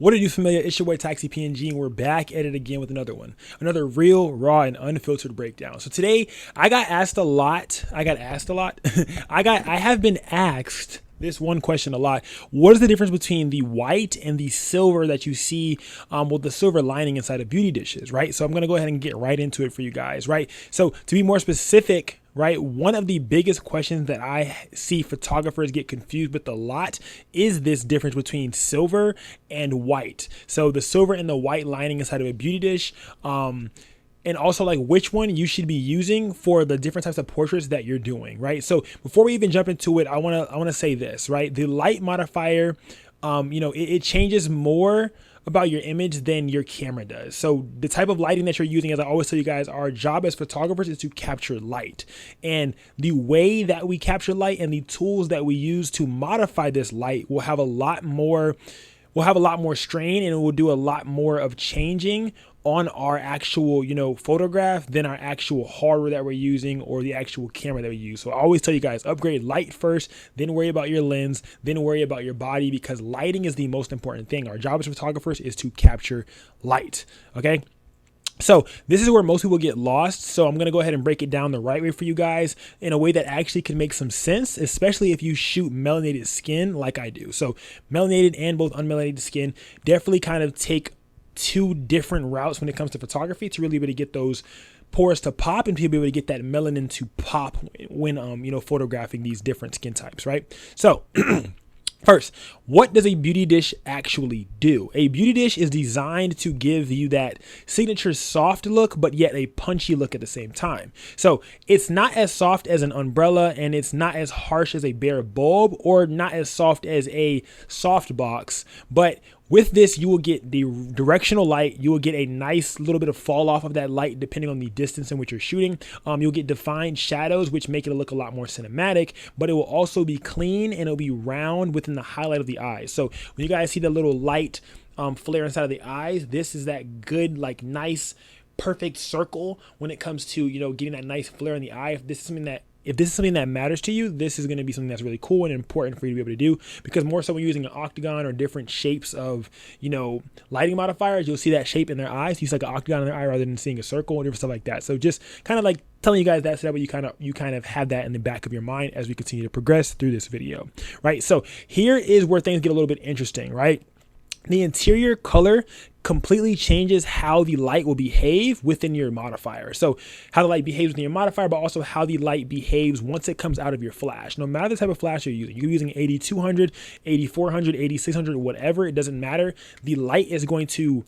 What are you familiar? It's your boy Taxi PNG, and we're back at it again with another one. Another real, raw, and unfiltered breakdown. So today, I got asked a lot. I have been asked this one question a lot. What is the difference between the white and the silver that you see with the silver lining inside of beauty dishes, right? So I'm going to go ahead and get right into it for you guys, right? So to be more specific, right, one of the biggest questions that I see photographers get confused with a lot is this difference between silver and white. So the silver and the white lining inside of a beauty dish, and also like which one you should be using for the different types of portraits that you're doing, right? So before we even jump into it, I wanna say this, right? The light modifier, it changes more about your image than your camera does. So the type of lighting that you're using, as I always tell you guys, our job as photographers is to capture light. And the way that we capture light and the tools that we use to modify this light will have a lot more strain, and it will do a lot more of changing on our actual, photograph than our actual hardware that we're using or the actual camera that we use. So I always tell you guys, upgrade light first, then worry about your lens, then worry about your body, because lighting is the most important thing. Our job as photographers is to capture light, okay? So this is where most people get lost. So I'm going to go ahead and break it down the right way for you guys in a way that actually can make some sense, especially if you shoot melanated skin like I do. So melanated and both unmelanated skin definitely kind of take two different routes when it comes to photography to really be able to get those pores to pop and to be able to get that melanin to pop when photographing these different skin types, right? So first, what does a beauty dish actually do? A beauty dish is designed to give you that signature soft look, but yet a punchy look at the same time. So it's not as soft as an umbrella, and it's not as harsh as a bare bulb, or not as soft as a softbox, but with this, you will get the directional light. You will get a nice little bit of fall off of that light depending on the distance in which you're shooting. You'll get defined shadows, which make it look a lot more cinematic, but it will also be clean and it'll be round within the highlight of the eyes. So when you guys see the little light flare inside of the eyes, this is that good, like nice, perfect circle when it comes to, getting that nice flare in the eye. If this is something that matters to you, this is going to be something that's really cool and important for you to be able to do, because more so when you're using an octagon or different shapes of, lighting modifiers, you'll see that shape in their eyes. You see like an octagon in their eye rather than seeing a circle and different stuff like that. So just kind of like telling you guys that so that way you kind of have that in the back of your mind as we continue to progress through this video, right? So here is where things get a little bit interesting, right? The interior color completely changes how the light will behave within your modifier. So how the light behaves within your modifier, but also how the light behaves once it comes out of your flash. No matter the type of flash you're using 8200, 8400, 8600, whatever, it doesn't matter. The light is going to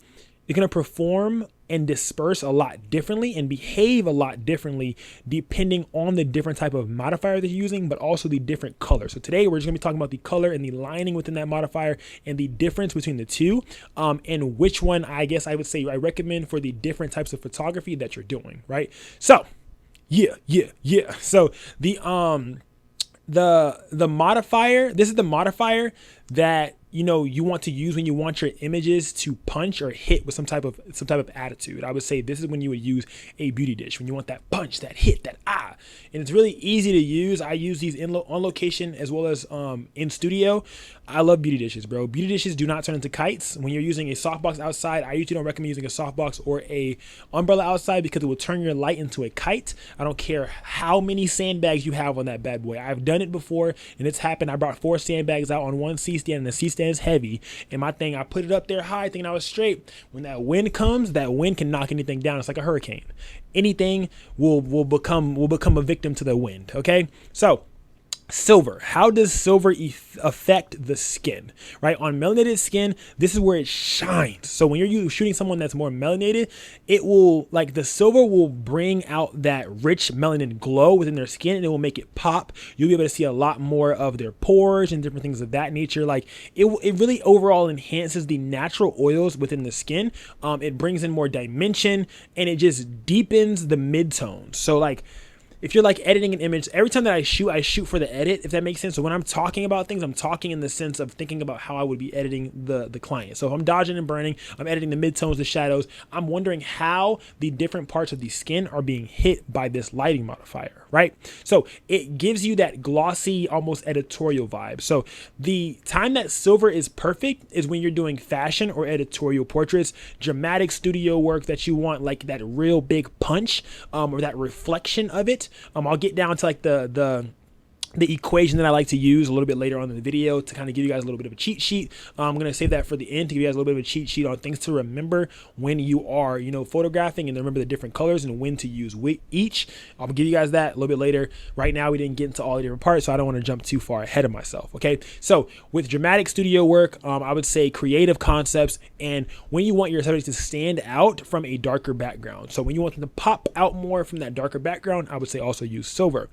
perform and disperse a lot differently and behave a lot differently depending on the different type of modifier that you're using, but also the different color. So today we're just gonna be talking about the color and the lining within that modifier and the difference between the two, and which one I guess I would say I recommend for the different types of photography that you're doing, right? So yeah. So the modifier, this is the modifier that you want to use when you want your images to punch or hit with some type of attitude. I would say this is when you would use a beauty dish, when you want that punch, that hit, that and it's really easy to use. I use these on location as well as in studio. I love beauty dishes, bro. Beauty dishes do not turn into kites. When you're using a softbox outside, I usually don't recommend using a softbox or a umbrella outside because it will turn your light into a kite. I don't care how many sandbags you have on that bad boy. I've done it before and it's happened. I brought 4 sandbags out on one C-stand, and the C-stand is heavy, and my thing, I put it up there high thinking I was straight. When that wind comes, that wind can knock anything down. It's like a hurricane. Anything will become a victim to the wind. Okay, so silver. How does silver affect the skin, right? On melanated skin, this is where it shines. So when you're shooting someone that's more melanated, it will, like, the silver will bring out that rich melanin glow within their skin, and it will make it pop. You'll be able to see a lot more of their pores and different things of that nature. Like it really overall enhances the natural oils within the skin. It brings in more dimension, and it just deepens the midtones. So like, if you're like editing an image, every time that I shoot for the edit, if that makes sense. So when I'm talking about things, I'm talking in the sense of thinking about how I would be editing the client. So if I'm dodging and burning, I'm editing the midtones, the shadows, I'm wondering how the different parts of the skin are being hit by this lighting modifier, right? So it gives you that glossy, almost editorial vibe. So the time that silver is perfect is when you're doing fashion or editorial portraits, dramatic studio work that you want like that real big punch, or that reflection of it. I'll get down to like the equation that I like to use a little bit later on in the video to kind of give you guys a little bit of a cheat sheet. I'm going to save that for the end to give you guys a little bit of a cheat sheet on things to remember when you are, photographing, and remember the different colors and when to use each. I'll give you guys that a little bit later. Right now, we didn't get into all the different parts, so I don't want to jump too far ahead of myself. Okay. So with dramatic studio work, I would say creative concepts, and when you want your subject to stand out from a darker background. So when you want them to pop out more from that darker background, I would say also use silver.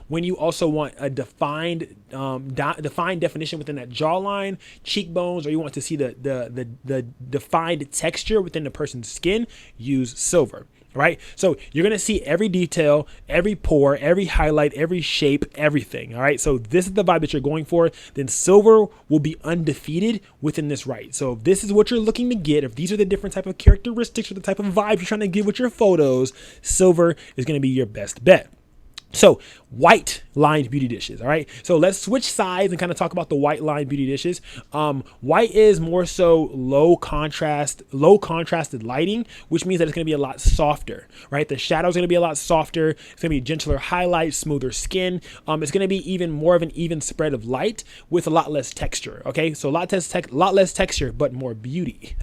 When you also want a defined definition within that jawline, cheekbones, or you want to see the defined texture within the person's skin, use silver. Right? So you're going to see every detail, every pore, every highlight, every shape, everything. All right. So this is the vibe that you're going for. Then silver will be undefeated within this, right? So if this is what you're looking to get, if these are the different type of characteristics or the type of vibes you're trying to give with your photos, silver is going to be your best bet. So white lined beauty dishes. All right. So let's switch sides and kind of talk about the white lined beauty dishes. White is more so low contrasted lighting, which means that it's going to be a lot softer, right? The shadow's going to be a lot softer. It's going to be gentler highlights, smoother skin. It's going to be even more of an even spread of light with a lot less texture. Okay. So a lot less texture, but more beauty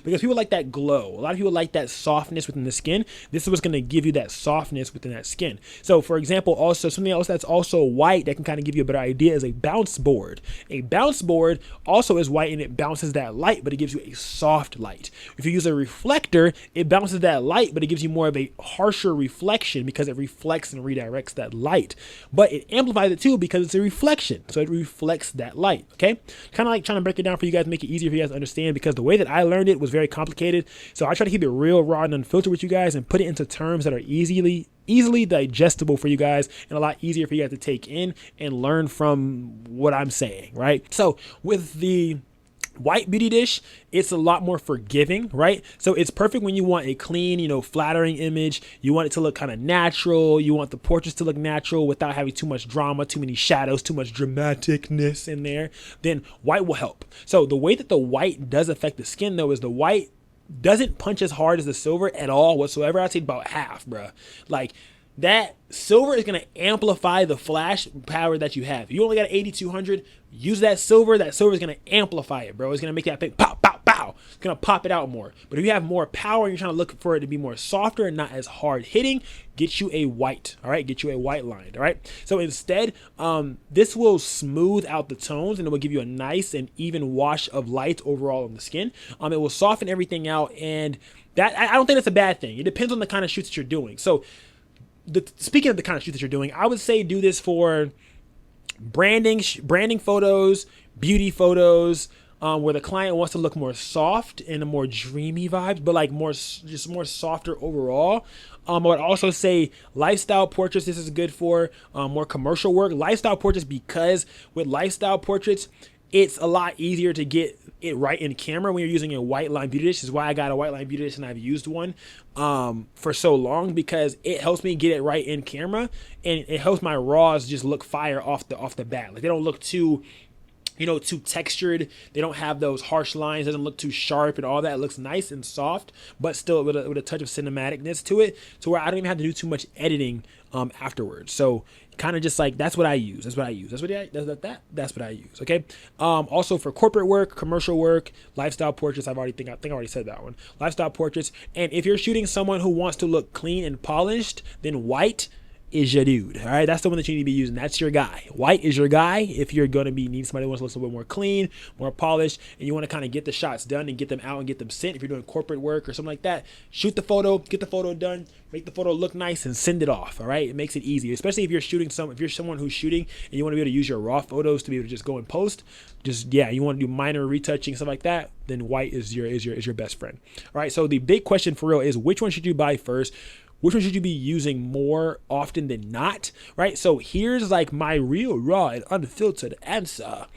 because people like that glow. A lot of people like that softness within the skin. This is what's going to give you that softness within that skin. So for example, also something else that's also white that can kind of give you a better idea is a bounce board. A bounce board also is white and it bounces that light, but it gives you a soft light. If you use a reflector, it bounces that light, but it gives you more of a harsher reflection because it reflects and redirects that light. But it amplifies it too because it's a reflection. So it reflects that light. Okay. Kind of like trying to break it down for you guys, make it easier for you guys to understand because the way that I learned it was very complicated. So I try to keep it real, raw, and unfiltered with you guys and put it into terms that are easily digestible for you guys and a lot easier for you guys to take in and learn from what I'm saying, right? So with the white beauty dish, it's a lot more forgiving, right? So it's perfect when you want a clean, flattering image. You want it to look kind of natural. You want the portraits to look natural without having too much drama, too many shadows, too much dramaticness in there. Then white will help. So the way that the white does affect the skin though is the white doesn't punch as hard as the silver at all whatsoever. I'd say about half, bruh. Like that silver is going to amplify the flash power that you have. You only got 8200, use that silver. That silver is going to amplify it, bro. It's going to make that thing pop, pop, pow. It's going to pop it out more. But if you have more power and you're trying to look for it to be more softer and not as hard hitting, get you a white. All right. Get you a white lined. All right. So instead, this will smooth out the tones and it will give you a nice and even wash of light overall on the skin. It will soften everything out. And that, I don't think that's a bad thing. It depends on the kind of shoots that you're doing. So speaking of the kind of shoots that you're doing, I would say do this for branding photos, beauty photos, where the client wants to look more soft and a more dreamy vibes, but like more softer overall. I would also say lifestyle portraits. This is good for more commercial work. Lifestyle portraits, because with lifestyle portraits, it's a lot easier to get it right in camera when you're using a white line beauty dish. This is why I got a white line beauty dish and I've used one for so long, because it helps me get it right in camera and it helps my raws just look fire off the bat. Like they don't look too too textured. They don't have those harsh lines. It doesn't look too sharp and all that. It looks nice and soft, but still with a touch of cinematicness to it, to where I don't even have to do too much editing afterwards. So kind of just like, that's what I use. That's what I use. That's what I use. Okay. Also for corporate work, commercial work, lifestyle portraits. I think I already said that one. Lifestyle portraits. And if you're shooting someone who wants to look clean and polished, then white is your dude. All right, that's the one that you need to be using. That's your guy. White is your guy if you're going to be needing somebody who wants to look a little bit more clean, more polished, and you want to kind of get the shots done and get them out and get them sent. If you're doing corporate work or something like that, shoot the photo, get the photo done, make the photo look nice, and send it off. All right, it makes it easy, especially if you're someone who's shooting and you want to be able to use your raw photos to be able to just go and post. You want to do minor retouching, stuff like that, then white is your best friend. All right, so the big question for real is, which one should you buy first? which one should you be using more often than not, right? So here's like my real, raw, and unfiltered answer.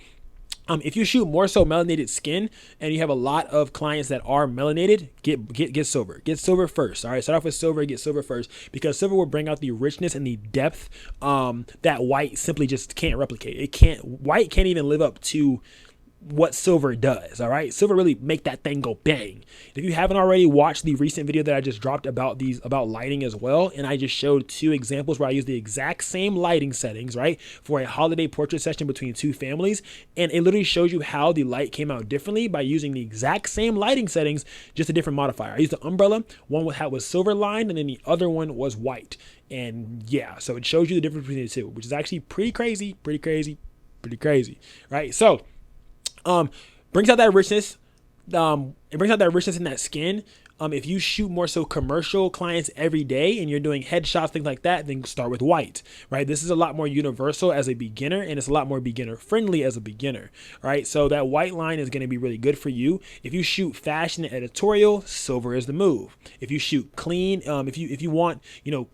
If you shoot more so melanated skin and you have a lot of clients that are melanated, get silver. Get silver first. All right, start off with silver. Get silver first, because silver will bring out the richness and the depth that white simply just can't replicate. White can't even live up to what silver does. All right, silver really make that thing go bang. If you haven't already watched the recent video that I just dropped about lighting as well, and I just showed 2 examples where I used the exact same lighting settings, right, for a holiday portrait session between 2 families, and it literally shows you how the light came out differently by using the exact same lighting settings, just a different modifier. I used the umbrella, one was silver lined, and then the other one was white. And yeah, so it shows you the difference between the 2, which is actually pretty crazy, right? So brings out that richness. It brings out that richness in that skin. If you shoot more so commercial clients every day and you're doing headshots, things like that, then start with white, right? This is a lot more universal as a beginner, and it's a lot more beginner friendly as a beginner, right? So that white line is going to be really good for you. If you shoot fashion and editorial, silver is the move. If you shoot clean, if you want,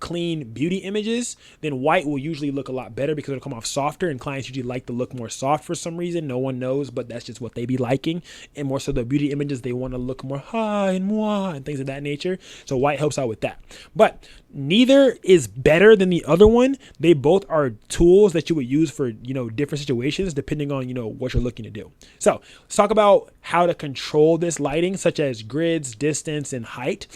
clean beauty images, then white will usually look a lot better because it'll come off softer, and clients usually like to look more soft for some reason. No one knows, but that's just what they be liking. And more so the beauty images, they want to look more high and wide and things of that nature. So white helps out with that. But neither is better than the other one. They both are tools that you would use for, different situations depending on, what you're looking to do. So let's talk about how to control this lighting, such as grids, distance, and height.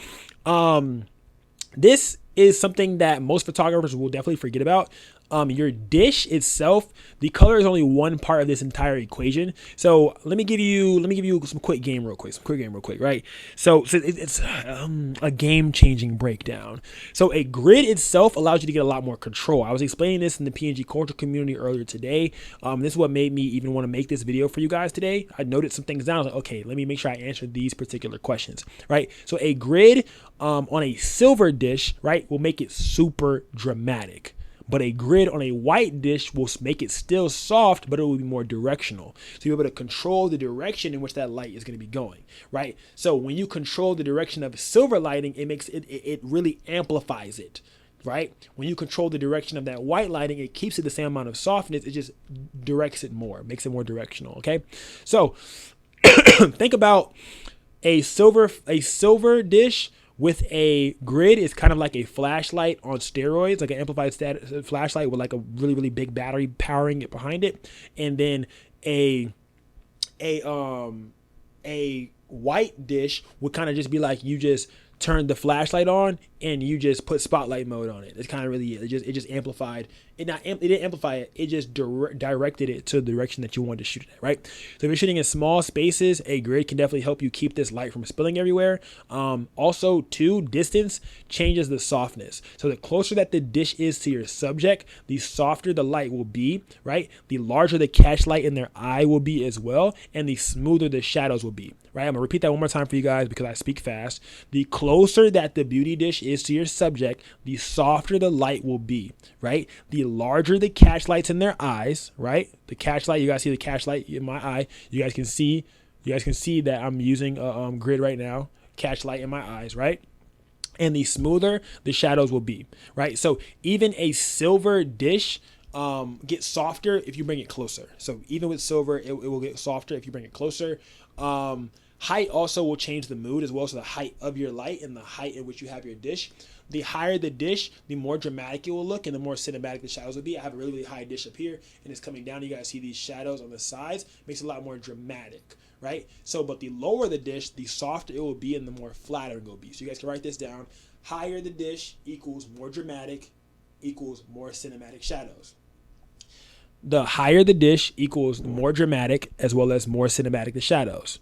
This is something that most photographers will definitely forget about. Your dish itself, the color is only one part of this entire equation. So let me give you some quick game real quick, right? So it's a game-changing breakdown. So a grid itself allows you to get a lot more control. I was explaining this in the PNG culture community earlier today. This is what made me even want to make this video for you guys today. I noted some things down. I was like, okay, let me make sure I answer these particular questions, right? So a grid on a silver dish, right, will make it super dramatic. But a grid on a white dish will make it still soft, but it will be more directional. So you're able to control the direction in which that light is going to be going, right? So when you control the direction of silver lighting, it really amplifies it, right? When you control the direction of that white lighting, it keeps it the same amount of softness. It just directs it more, makes it more directional, okay? So think about a silver dish with a grid is kind of like a flashlight on steroids, like an amplified flashlight with like a really, really big battery powering it behind it. And then a white dish would kind of just be like you just turn the flashlight on and you just put spotlight mode on it. It's kind of really it just amplified it. It didn't amplify it. It just directed it to the direction that you wanted to shoot it at, right? So if you're shooting in small spaces, a grid can definitely help you keep this light from spilling everywhere. Also, too, distance changes the softness. So the closer that the dish is to your subject, the softer the light will be, right? The larger the catchlight in their eye will be as well, and the smoother the shadows will be, right? I'm gonna repeat that one more time for you guys because I speak fast. The closer that the beauty dish is to your subject, the softer the light will be, right? The larger the catchlights in their eyes, right? The catchlight, you guys see the catchlight in my eye. You guys can see that I'm using a grid right now, catchlight in my eyes, right? And the smoother the shadows will be, right? So even a silver dish gets softer if you bring it closer. So even with silver, it will get softer if you bring it closer. Height also will change the mood as well. So the height of your light and the height in which you have your dish. The higher the dish, the more dramatic it will look and the more cinematic the shadows will be. I have a really, really high dish up here and it's coming down. You guys see these shadows on the sides. Makes it a lot more dramatic, right? So, but the lower the dish, the softer it will be and the more flatter it will be. So you guys can write this down. Higher the dish equals more dramatic equals more cinematic shadows. The higher the dish equals more dramatic as well as more cinematic the shadows.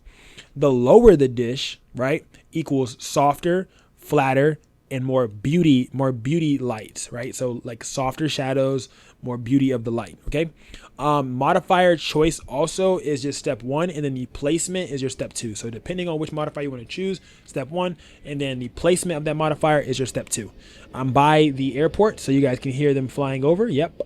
The lower the dish, right, equals softer, flatter, and more beauty lights, right? So like softer shadows, more beauty of the light, okay? Modifier choice also is just step 1, and then the placement is your step 2. So depending on which modifier you want to choose, step 1, and then the placement of that modifier is your step 2. I'm by the airport, so you guys can hear them flying over. Yep.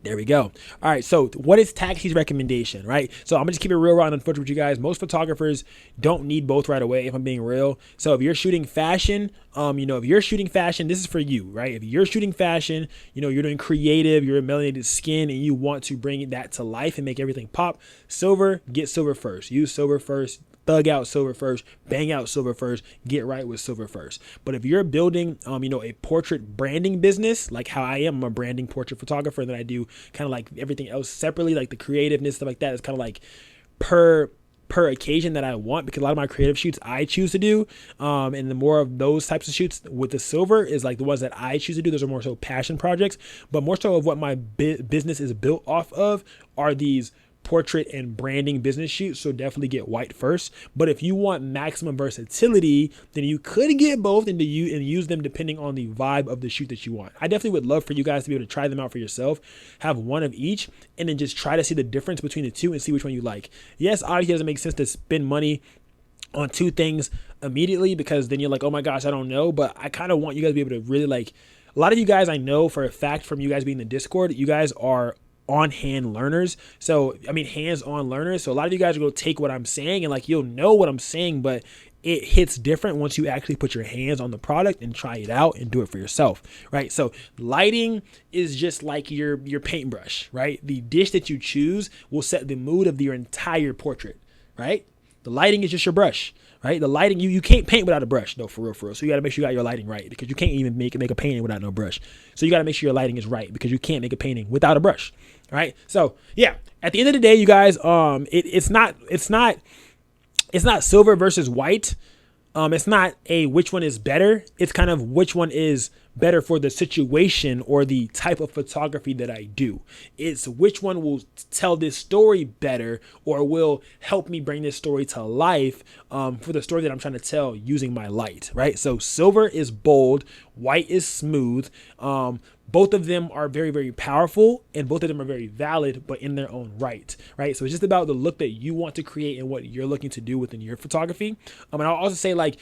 There we go. All right. So what is Taxi's recommendation, right? So I'm gonna just keep it real raw and unfiltered with you guys. Most photographers don't need both right away, if I'm being real. So if you're shooting fashion, if you're shooting fashion, this is for you, right? If you're shooting fashion, you're doing creative, you're a melanated skin, and you want to bring that to life and make everything pop, silver, get silver first. Use silver first. Thug out silver first, bang out silver first, get right with silver first. But if you're building, a portrait branding business, like how I am, I'm a branding portrait photographer, and then I do kind of like everything else separately, like the creativeness, stuff like that. It's kind of like per occasion that I want, because a lot of my creative shoots I choose to do, and the more of those types of shoots with the silver is like the ones that I choose to do. Those are more so passion projects, but more so of what my business is built off of are these portrait and branding business shoots. So definitely get white first. But if you want maximum versatility, then you could get both and use them depending on the vibe of the shoot that you want. I definitely would love for you guys to be able to try them out for yourself, have one of each, and then just try to see the difference between the two and see which one you like. Yes, obviously it doesn't make sense to spend money on two things immediately, because then you're like, oh my gosh, I don't know. But I kind of want you guys to be able to really, like, a lot of you guys I know for a fact from you guys being in the Discord, you guys are on-hand learners. So, hands-on learners. So a lot of you guys are going to take what I'm saying and like, you'll know what I'm saying, but it hits different once you actually put your hands on the product and try it out and do it for yourself, right? So lighting is just like your paintbrush, right? The dish that you choose will set the mood of your entire portrait, right? The lighting is just your brush, right? The lighting, you can't paint without a brush, though, for real. So you got to make sure you got your lighting right, because you can't even make a painting without no brush. So you got to make sure your lighting is right, because you can't make a painting without a brush, right? So yeah, at the end of the day, you guys, it's not silver versus white. It's not which one is better. It's kind of which one is better for the situation or the type of photography that I do. It's which one will tell this story better or will help me bring this story to life for the story that I'm trying to tell using my light, right? So silver is bold, white is smooth. Both of them are very, very powerful, and both of them are very valid, but in their own right, right? So it's just about the look that you want to create and what you're looking to do within your photography. And I'll also say, like,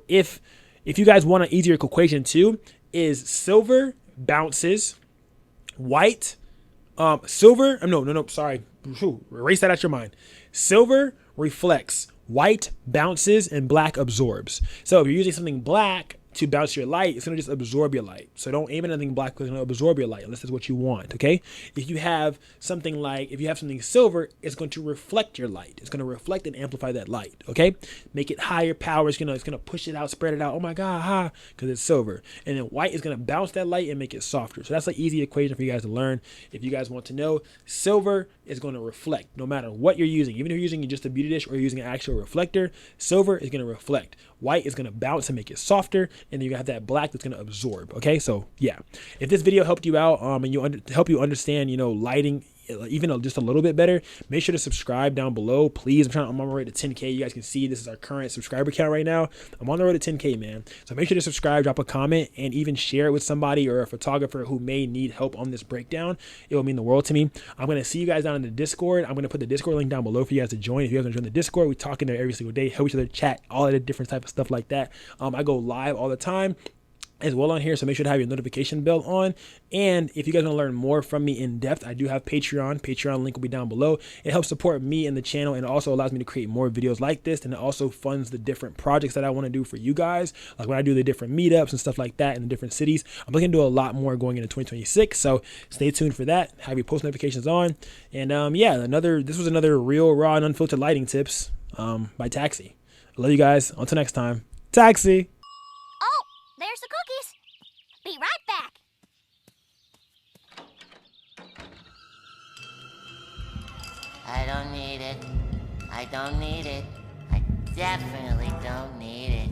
if you guys want an easier equation too, is silver bounces, white, silver, sorry, erase that out your mind. Silver reflects, white bounces, and black absorbs. So if you're using something black to bounce your light, it's going to just absorb your light. So don't aim at anything black, because it's going to absorb your light unless that's what you want, okay? If you have something silver, it's going to reflect your light. It's going to reflect and amplify that light, okay? Make it higher power. It's going to push it out, spread it out. Oh my God, because it's silver. And then white is going to bounce that light and make it softer. So that's an easy equation for you guys to learn. If you guys want to know, silver is going to reflect no matter what you're using. Even if you're using just a beauty dish or you're using an actual reflector, silver is going to reflect. White is going to bounce and make it softer, and then you have that black that's going to absorb. Okay, so yeah, if this video helped you out and help you understand lighting even just a little bit better, make sure to subscribe down below, please. I'm on my way to 10K. You guys can see this is our current subscriber count right now. I'm on the road to 10K, man. So make sure to subscribe, drop a comment, and even share it with somebody or a photographer who may need help on this breakdown. It will mean the world to me. I'm going to see you guys down in the Discord. I'm going to put the Discord link down below for you guys to join. If you guys want to join the Discord, we talk in there every single day, help each other chat, all of the different type of stuff like that. I go live all the time as well on here, so make sure to have your notification bell on. And if you guys want to learn more from me in depth, I do have Patreon link will be down below. It helps support me and the channel, and also allows me to create more videos like this, and it also funds the different projects that I want to do for you guys, like when I do the different meetups and stuff like that in the different cities. I'm looking to do a lot more going into 2026, so stay tuned for that. Have your post notifications on. And this was another real raw and unfiltered lighting tips by Taxi. I love you guys. Until next time, Taxi. There's the cookies. Be right back. I don't need it. I don't need it. I definitely don't need it.